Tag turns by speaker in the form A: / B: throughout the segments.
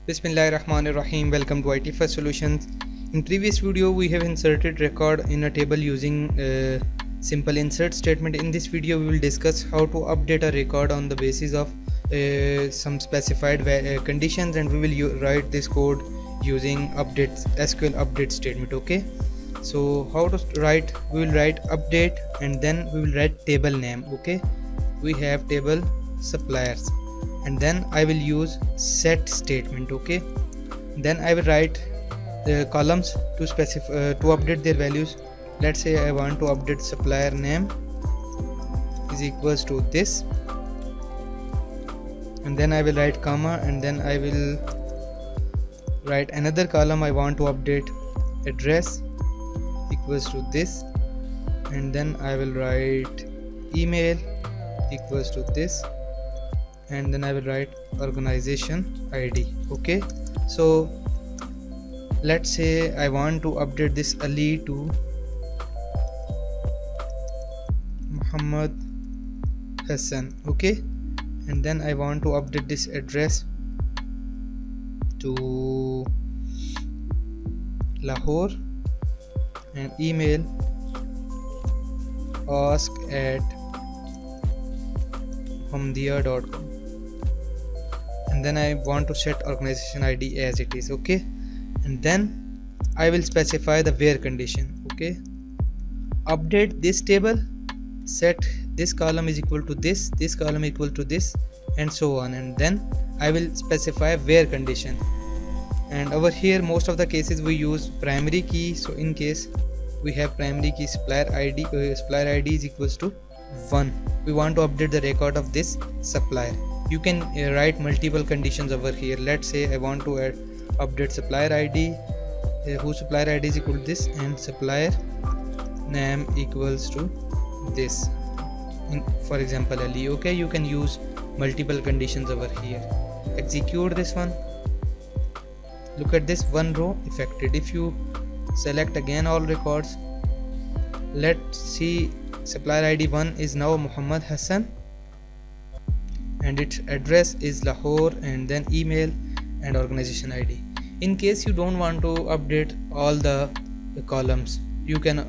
A: Bismillahirrahmanirrahim. Welcome to IT First Solutions. In previous video we have inserted record in a table using simple insert statement. In this video we will discuss how to update a record on the basis of some specified conditions, and we will write this code using SQL update statement. Okay, so how to write? We will write update and then we will write table name. Okay, we have table suppliers, and then I will use set statement. Okay, then I will write the columns to specify to update their values. Let's say I want to update supplier name is equals to this, and then I will write comma, and then I will write another column. I want to update address equals to this, and then I will write email equals to this, and then I will write organization ID. Okay, so let's say I want to update this Ali to Muhammad Hassan. Okay, and then I want to update this address to Lahore, and email ask@hamdia.com, and then I want to set organization ID as it is. Okay, and then I will specify the where condition. Okay, update this table, set this column is equal to this column equal to this, and so on, and then I will specify where condition. And over here most of the cases we use primary key, so in case we have primary key supplier ID is equals to 1, we want to update the record of this supplier. You can write multiple conditions over here. Let's say I want to update supplier ID, whose supplier ID is equal to this, and supplier name equals to this, for example Ali. Okay, you can use multiple conditions over here. Execute this one. Look at this, one row affected. If you select again all records, let's see supplier ID 1 is now Muhammad Hassan, and its address is Lahore, and then email and organization ID. In case you don't want to update all the columns, you can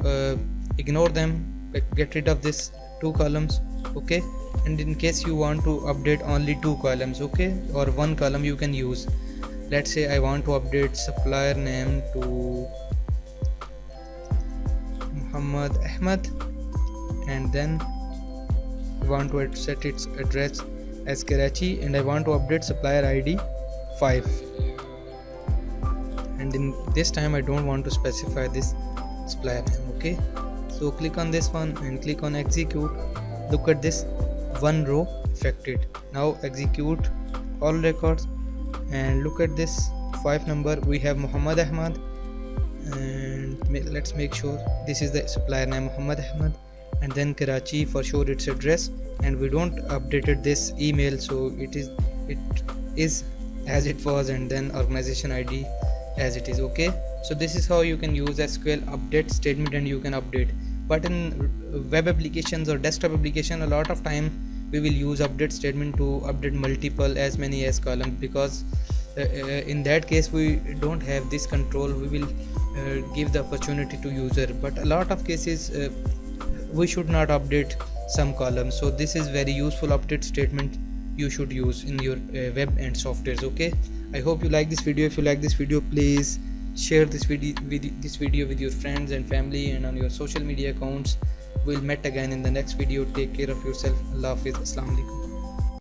A: ignore them, get rid of this 2 columns. Okay, and in case you want to update only 2 columns, okay, or 1 column you can use. Let's say I want to update supplier name to Muhammad Ahmad, and then I want to set its address as Karachi, and I want to update supplier ID 5, and in this time I don't want to specify this supplier name. Okay, so click on this one and click on execute. Look at this, 1 row affected. Now execute all records, and look at this 5 number, we have Muhammad Ahmad, and let's make sure this is the supplier name Muhammad Ahmad, and then Karachi for sure its address, and we don't updated this email, so it is as it was, and then organization ID as it is. Okay, so this is how you can use SQL update statement, and you can update. But in web applications or desktop application, a lot of time we will use update statement to update multiple as many as columns, because in that case we don't have this control. We will give the opportunity to user, but a lot of cases we should not update some columns. So this is very useful update statement you should use in your web and softwares. Okay, I hope you like this video. If you like this video, please share this video with your friends and family and on your social media accounts. We'll meet again in the next video. Take care of yourself. Allah Hafiz. Assalamu alaikum.